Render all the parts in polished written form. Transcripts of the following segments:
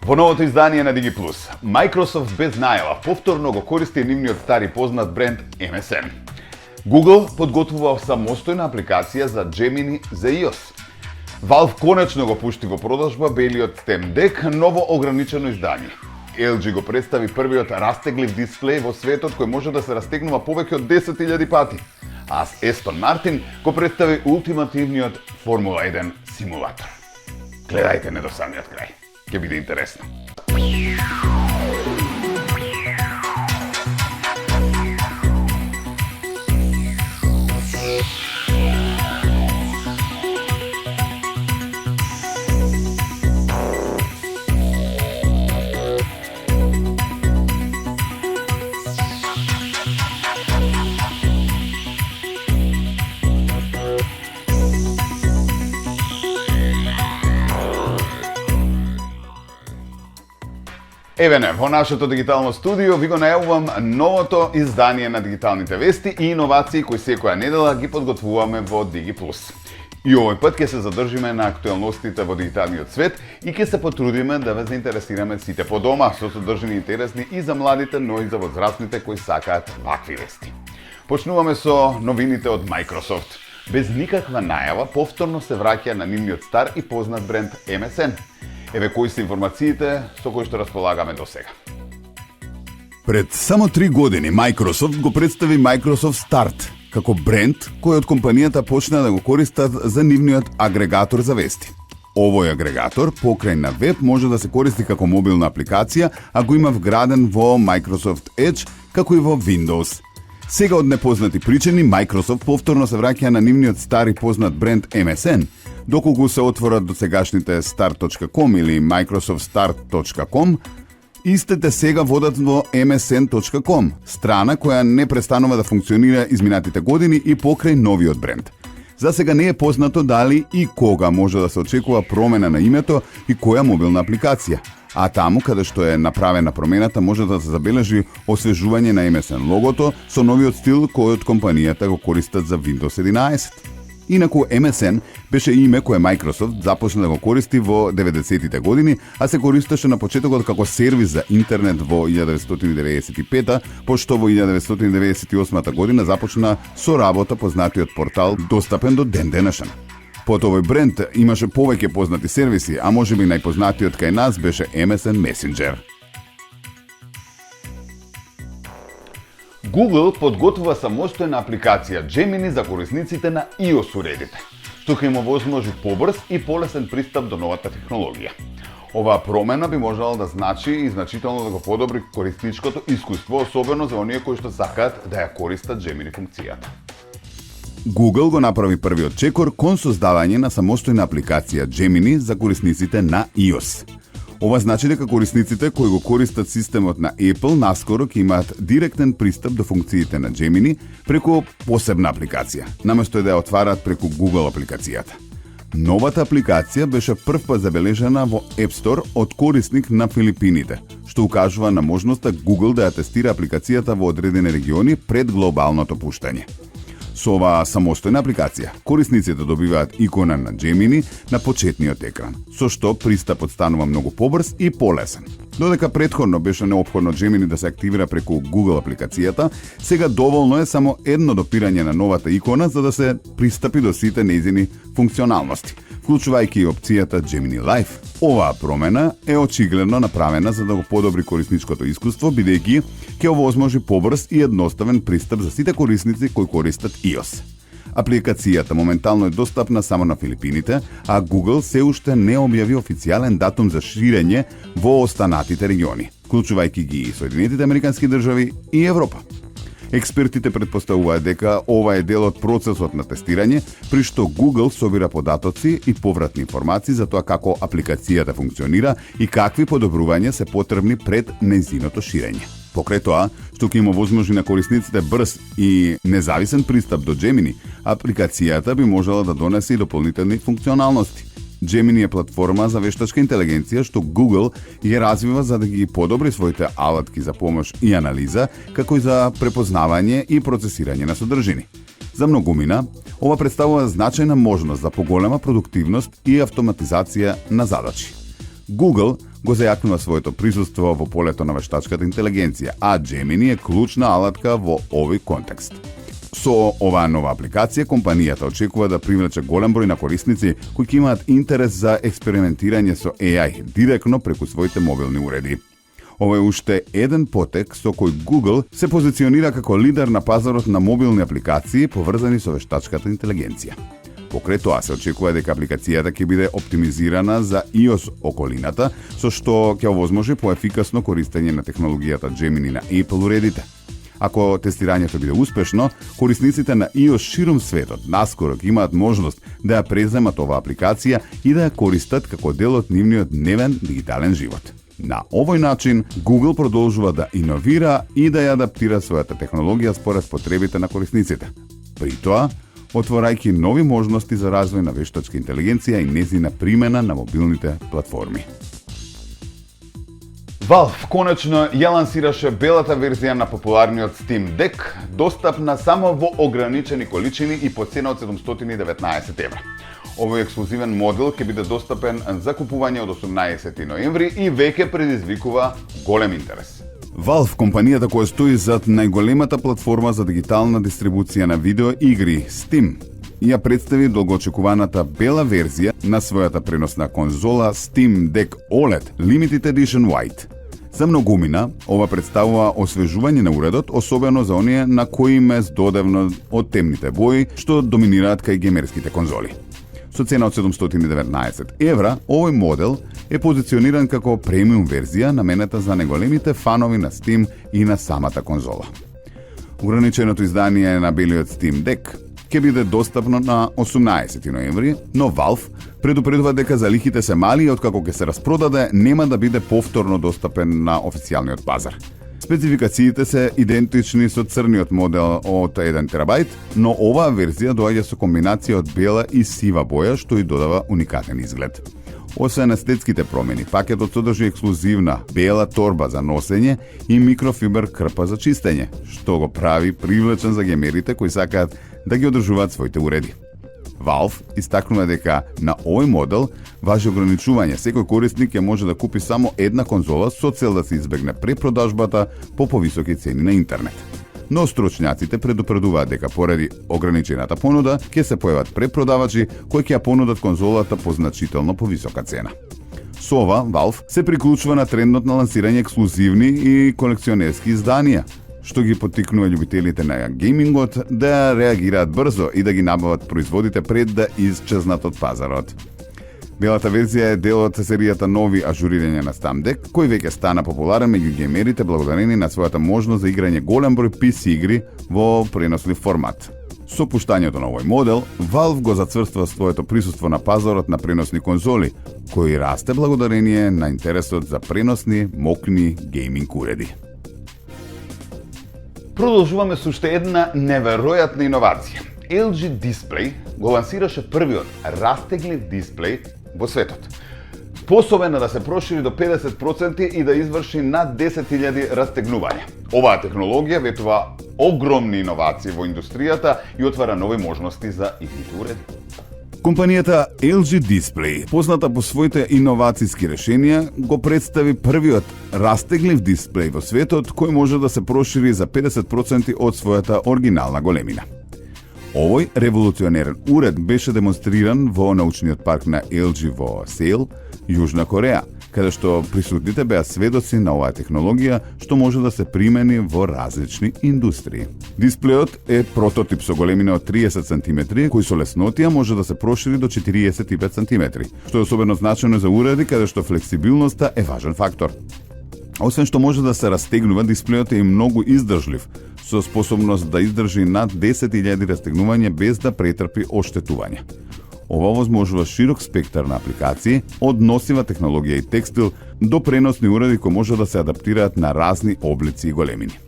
Во новото издание на DigiPlus, Microsoft без најава повторно го користи нивниот стари познат бренд MSN. Google подготвува самостојна апликација за Gemini за iOS. Valve конечно го пушти во продажба белиот Steam Deck, ново ограничено издание. LG го представи првиот растеглив дисплеј во светот кој може да се растегнува повеќе од 10.000 пати. А Aston Martin го представи ултимативниот Формула 1 симулатор. Гледајте не до самиот крај. Ќе биде интересно. Еве не, во нашето дигитално студио ви го најавувам новото издание на дигиталните вести и иновации кои секоја недела ги подготвуваме во DigiPlus. И овој пат ќе се задржиме на актуелностите во дигиталниот свет и ќе се потрудиме да ве заинтересираме сите по дома со содржини интересни и за младите, но и за возрастните кои сакаат вакви вести. Почнуваме со новините од Microsoft. Без никаква најава повторно се враќа на нивниот стар и познат бренд MSN. Еве кои се информациите со кои што располагаме до сега. Пред само 3 години Microsoft го представи Microsoft Start како бренд кој од компанијата почна да го користат за нивниот агрегатор за вести. Овој агрегатор покрај на веб може да се користи како мобилна апликација, а го има вграден во Microsoft Edge како и во Windows. Сега од непознати причини Microsoft повторно се враќа на нивниот стари познат бренд MSN, доколку се отворат досегашните start.com или microsoftstart.com, истите сега водат во msn.com, страна која не престанува да функционира изминатите години и покрај новиот бренд. За сега не е познато дали и кога може да се очекува промена на името и која мобилна апликација. А таму каде што е направена промената може да се забележи освежување на MSN логото со новиот стил кој од компанијата го користат за Windows 11. Инаку MSN беше име кое Microsoft започна да го користи во 90-тите години, а се користеше на почетокот како сервис за интернет во 1995, пошто во 1998 година започна со работа познатиот портал достапен до ден денешен. Под овој бренд имаше повеќе познати сервиси, а можеби најпознатиот кај нас беше MSN Messenger. Google подготвува самостојна апликација Gemini за корисниците на iOS уредите, што ќе им овозможи побрз и полесен пристап до новата технологија. Оваа промена би можела да значи и значително да го подобри корисничкото искуство, особено за оние кои што сакаат да ја користат Gemini функцијата. Google го направи првиот чекор кон создавање на самостојна апликација Gemini за корисниците на iOS. Ова значи дека корисниците кои го користат системот на Apple наскоро ќе имаат директен пристап до функциите на Gemini преку посебна апликација, наместо да ја отвараат преку Google апликацијата. Новата апликација беше првпат забележана во App Store од корисник на Филипините, што укажува на можноста Google да ја тестира апликацијата во одредени региони пред глобалното пуштање. Со оваа самостојна апликација, корисниците добиваат икона на Gemini на почетниот екран, со што пристапот станува многу побрз и полесен. Додека претходно беше неопходно Gemini да се активира преку Google апликацијата, сега доволно е само едно допирање на новата икона за да се пристапи до сите нејзини функционалности, вклучувајќи и опцијата Gemini Live. Оваа промена е очигледно направена за да го подобри корисничкото искуство, бидејќи ќе овозможи побрз и едноставен пристап за сите корисници кои користат iOS. Апликацијата моментално е достапна само на Филипините, а Google се уште не објави официјален датум за ширење во останатите региони, вклучувајќи ги Соединетите Американски држави и Европа. Експертите претпоставуваат дека ова е дел од процесот на тестирање, при што Google собира податоци и повратни информации за тоа како апликацијата функционира и какви подобрувања се потребни пред нејзиното ширење. Покрај тоа, што ќе им овозможи на корисниците брз и независен пристап до Gemini, апликацијата би можела да донесе и дополнителни функционалности. Gemini е платформа за вештачка интелигенција што Google ја развива за да ги подобри своите алатки за помош и анализа, како и за препознавање и процесирање на содржини. За многумина, ова представува значајна можност за поголема продуктивност и автоматизација на задачи. Google го зајакнува своето присуство во полето на вештачката интелигенција, а Gemini е клучна алатка во овој контекст. Со оваа нова апликација, компанијата очекува да привлече голем број на корисници кои ќе имаат интерес за експериментирање со AI директно преку своите мобилни уреди. Ова е уште еден потек со кој Google се позиционира како лидер на пазарот на мобилни апликации поврзани со вештачката интелигенција. Покрај тоа се очекува дека апликацијата ќе биде оптимизирана за iOS околината, со што ќе овозможи поефикасно користење на технологијата Gemini на Apple уредите. Ако тестирањето биде успешно, корисниците на iOS ширум светот наскоро ќе имаат можност да ја преземат оваа апликација и да ја користат како дел од нивниот дневен дигитален живот. На овој начин, Google продолжува да иновира и да ја адаптира својата технологија според потребите на корисниците. При тоа, отворајќи нови можности за развој на вештачка интелигенција и нејзина примена на мобилните платформи. Valve конечно ја лансираше белата верзија на популарниот Steam Deck, достапна само во ограничени количини и по цена од 719 евра. Овој ексклузивен модел ќе биде достапен за купување од 18 ноември и веќе предизвикува голем интерес. Valve, компанијата која стои зад најголемата платформа за дигитална дистрибуција на видео игри, Steam, ја представи долгоочекуваната бела верзија на својата преносна конзола Steam Deck OLED Limited Edition White. За многумина, ова представува освежување на уредот, особено за оние на кои им е здодевно од темните бои, што доминираат кај геймерските конзоли. Со цена од 719 евра, овој модел е позициониран како премиум верзија наменета за најголемите фанови на Steam и на самата конзола. Ограниченото издание на белиот Steam Deck ќе биде достапно на 18 ноември, но Valve предупредува дека залихите се мали и откако ќе се распродаде, нема да биде повторно достапен на официјалниот пазар. Спецификациите се идентични со црниот модел од 1 терабајт, но оваа верзија доаѓа со комбинација од бела и сива боја, што и додава уникатен изглед. Освен естетските промени, пакетот содржи ексклузивна бела торба за носење и микрофибер крпа за чистење, што го прави привлечен за геймерите кои сакаат да ги одржуваат своите уреди. Valve истакнува дека на овој модел важи ограничување. Секој корисник ќе може да купи само една конзола со цел да се избегне препродажбата по повисоки цени на интернет. Но стручњаците предупредуваат дека поради ограничената понуда ќе се појават препродавачи кои ќе ја понудат конзолата по значително повисока цена. Со ова, Valve се приклучува на трендот на лансирање ексклузивни и колекционерски изданија, што ги поттикнува љубителите на геймингот да реагираат брзо и да ги набават производите пред да исчезнат од пазарот. Белата верзија е дел од серијата нови ажурирања на Steam Deck, кој веќе стана популарен меѓу геймерите благодарение на својата можност за играње голем број PC игри во пренослив формат. Со пуштањето на овој модел, Valve го зацврства своето присуство на пазарот на преносни конзоли, кој расте благодарение на интересот за преносни, мокни гейминг уреди. Продолжуваме со уште една неверојатна иновација. LG Display го лансираше првиот растеглив дисплеј во светот. Способен да се прошири до 50% и да изврши над 10.000 растегнувања. Оваа технологија ветува огромни иновации во индустријата и отвара нови можности за игрите уреди. Компанијата LG Display, позната по своите иновацијски решенија, го представи првиот растеглив дисплеј во светот кој може да се прошири за 50% од својата оригинална големина. Овој револуционерен уред беше демонстриран во научниот парк на LG во Сеул, Јужна Кореја, каде што присутните беа сведоци на оваа технологија што може да се примени во различни индустрии. Дисплејот е прототип со големина од 30 см, кој со леснотија може да се прошири до 45 см, што е особено значено за уреди каде што флексибилноста е важен фактор. Освен што може да се растегнува, дисплејот е и многу издржлив, со способност да издржи над 10.000 растегнувања без да претрпи оштетување. Ова возможува широк спектар на апликации, од носива технологија и текстил до преносни уреди кои може да се адаптираат на разни облици и големини.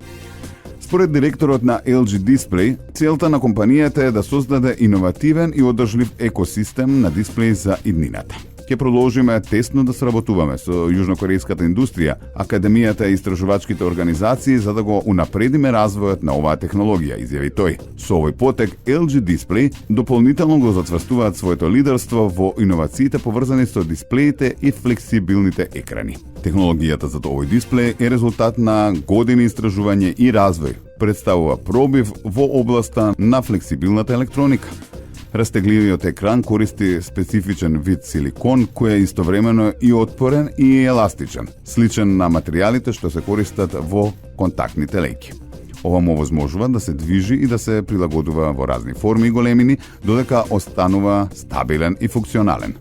Според директорот на LG Display, целта на компанијата е да создаде иновативен и одржлив екосистем на дисплеи за иднината. Ќе продолжиме тесно да сработуваме со јужнокорејската индустрија, академијата и истражувачките организации за да го унапредиме развојот на оваа технологија, изјави тој. Со овој потек LG Display дополнително го зацврстуваат своето лидерство во иновациите поврзани со дисплеите и флексибилните екрани. Технологијата за овој дисплеј е резултат на години истражување и развој, представува пробив во областа на флексибилната електроника. Растегливиот екран користи специфичен вид силикон кој е истовремено и отпорен и еластичен, сличен на материјалите што се користат во контактните леќи. Ова му овозможува да се движи и да се прилагодува во разни форми и големини, додека останува стабилен и функционален.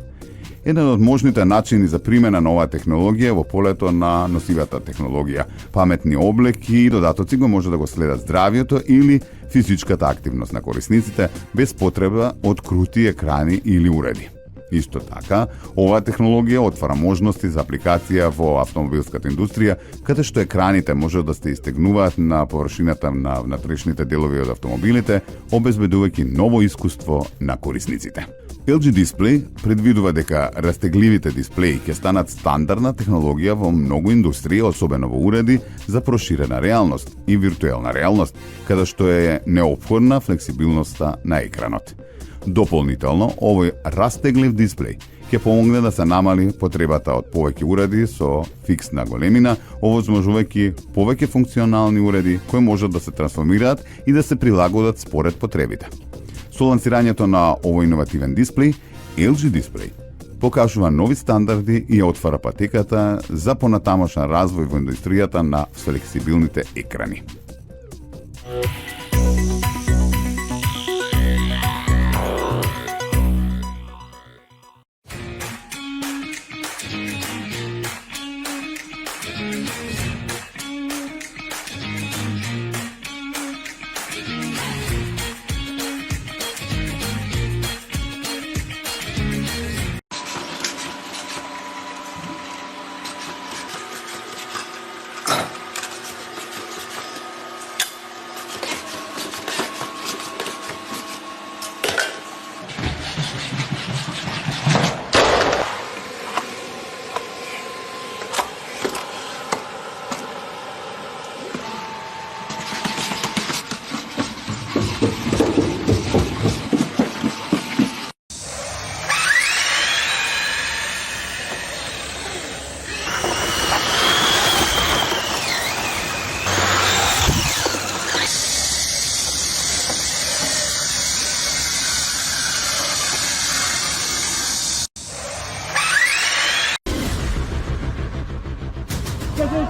Еден од можните начини за примена на оваа технологија во полето на носивата технологија. Паметни облеки и додатоци го може да го следат здравието или физичката активност на корисниците без потреба од крути екрани или уреди. Исто така, оваа технологија отвара можности за апликација во автомобилската индустрија, каде што екраните може да се истегнуваат на површината на внатрешните делови од автомобилите, обезбедувајќи ново искуство на корисниците. LG Display предвидува дека растегливите дисплеи ќе станат стандардна технологија во многу индустрии, особено во уреди за проширена реалност и виртуелна реалност, каде што е неопходна флексибилноста на екранот. Дополнително, овој растеглив дисплеј ќе помогне да се намали потребата од повеќе уреди со фиксна големина, овозможувајќи повеќе функционални уреди кои можат да се трансформираат и да се прилагодат според потребите. Со лансирањето на овој иновативен дисплеј, LG Display покажува нови стандарди и ја отвара патеката за понатамошен развој во индустријата на флексибилните екрани.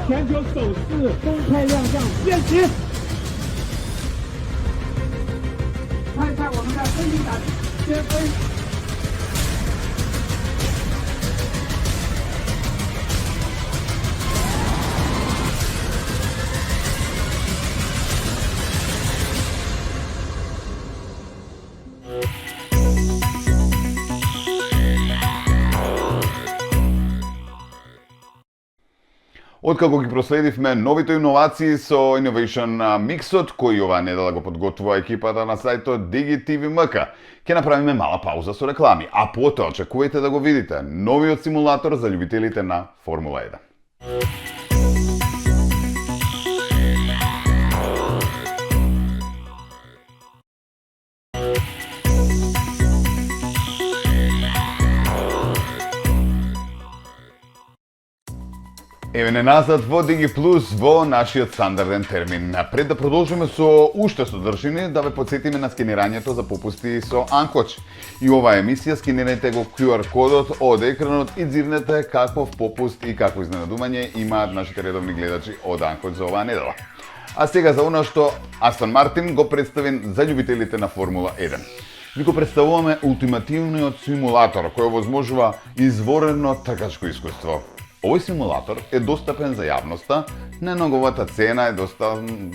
全球首次公开亮相，练习。看一下我们的飞行杆先飞。Откако ги проследивме новите иновации со Innovation Mixot, кој оваа недела го подготвува екипата на сајтот DigiTV.mk, ќе направиме мала пауза со реклами, а потоа очекувајте да го видите новиот симулатор за љубителите на Формула 1. Еве не назад во Digi Plus во нашиот стандарден термин. Пред да продолжиме со уште содржини, да ве подсетиме на скенирањето за попусти со Анкоч. И оваа емисија скенирајте го QR кодот од екранот и дзирнете каков попуст и какво изненадување имаат нашите редовни гледачи од Анкоч за оваа недела. А сега за она што Астон Мартин го представи за љубителите на Формула 1. Ви го представуваме ултимативниот симулатор кој овозможува изворено тркачко искуство. Овој симулатор е достапен за јавноста неговата цена е доста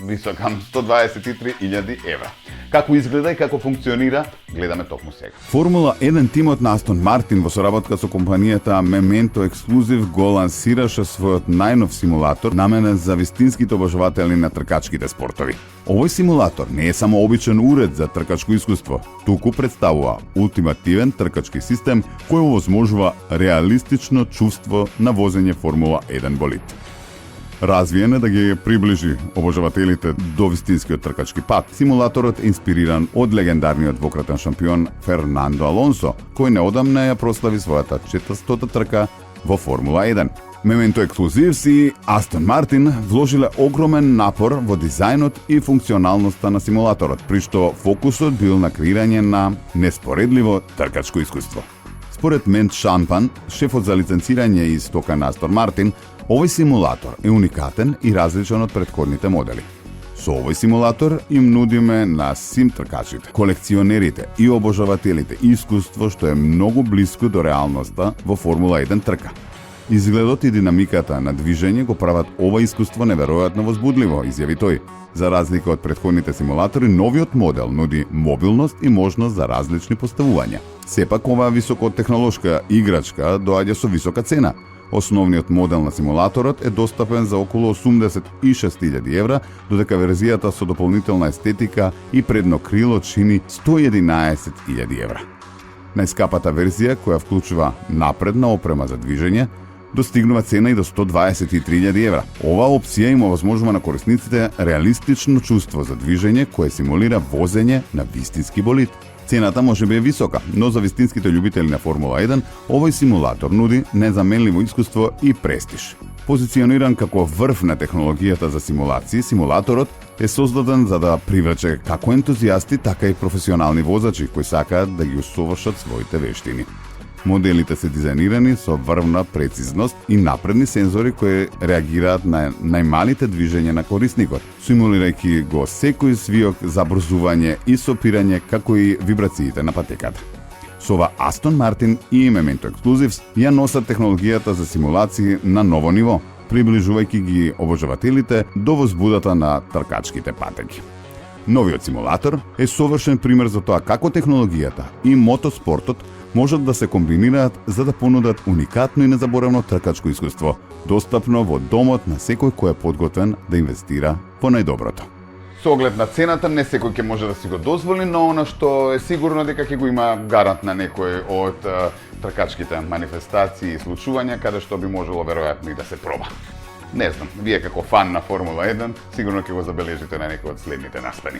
висока, 123.000 евра. Како изгледа и како функционира, гледаме токму сега. Формула 1 тимот на Астон Мартин во соработка со компанијата Memento Exclusive го лансираше својот најнов симулатор наменет за вистинските обожаватели на тркачките спортови. Овој симулатор не е само обичен уред за тркачко искуство, туку представува ултимативен тркачки систем кој овозможува реалистично чувство на возење Формула 1 болид. Развиен е да ги приближи обожавателите до вистинскиот тркачки пат. Симулаторот е инспириран од легендарниот двократен шампион Фернандо Алонсо, кој неодамна ја прослави својата 400-та трка во Формула 1. Memento Exclusives и Астон Мартин вложиле огромен напор во дизајнот и функционалноста на симулаторот, при што фокусот бил на креирање на неспоредливо тркачко искуство. Според Мент Шампан, шефот за лиценцирање и стока на Астон Мартин, овој симулатор е уникатен и различен од претходните модели. Со овој симулатор им нудиме на сим тркачите, колекционерите и обожавателите искуство што е многу блиско до реалноста во Формула 1 трка. Изгледот и динамиката на движење го прават ова искуство неверојатно возбудливо, изјави тој. За разлика од претходните симулатори, новиот модел нуди мобилност и можност за различни поставувања. Сепак оваа високотехнолошка играчка доаѓа со висока цена. Основниот модел на симулаторот е достапен за околу 86.000 евра, додека верзијата со дополнителна естетика и предно крило чини 111.000 евра. Најскапата верзија, која вклучува напредна опрема за движење, достигнува цена и до 123.000 евра. Оваа опција има возможува на корисниците реалистично чувство за движење кое симулира возење на вистински болид. Цената може би е висока, но за вистинските љубители на Формула 1, овој симулатор нуди незаменливо искуство и престиж. Позициониран како врв на технологијата за симулации, симулаторот е создаден за да привлече како ентузијасти, така и професионални возачи кои сакаат да ги усовршат своите вештини. Моделите се дизајнирани со врвна прецизност и напредни сензори кои реагираат на најмалите движења на корисникот, симулирајќи го секој свиок забрзување и сопирање, како и вибрациите на патеката. Со ова Астон Мартин и Memento Exclusives ја носат технологијата за симулации на ново ниво, приближувајќи ги обожавателите до возбудата на тркачките патеки. Новиот симулатор е совршен пример за тоа како технологијата и мотоспортот можат да се комбинираат за да понудат уникатно и незаборавно тркачко искуство, достапно во домот на секој кој е подготвен да инвестира во најдоброто. Со оглед на цената, не секој ќе може да си го дозволи, но она што е сигурно дека ќе го има гарант на некој од тркачките манифестации и случувања, каде што би можело веројатно и да се проба. Не знам, вие како фан на Формула 1, сигурно ќе го забележите на некој од следните настани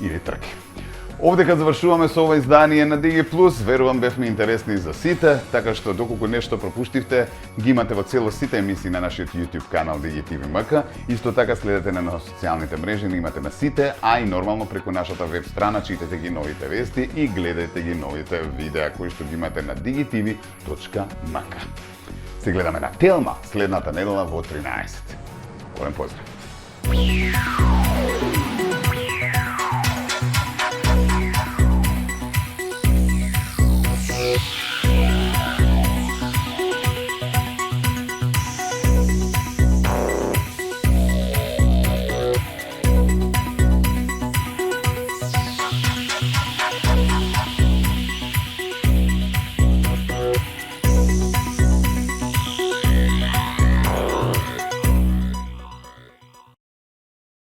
или трки. Овдека завршуваме со ова издание на Digi+, верувам бевме интересни за сите, така што доколку нешто пропуштивте, ги имате во целост сите емисии на нашиот YouTube канал DigiTV.mk, исто така следете на социјалните мрежи, имате на сите, а и нормално преку нашата веб страна читате ги новите вести и гледајте ги новите видеа кои што ги имате на digitv.mk. Се гледаме на Телма следната недела во 13. Голем поздрав!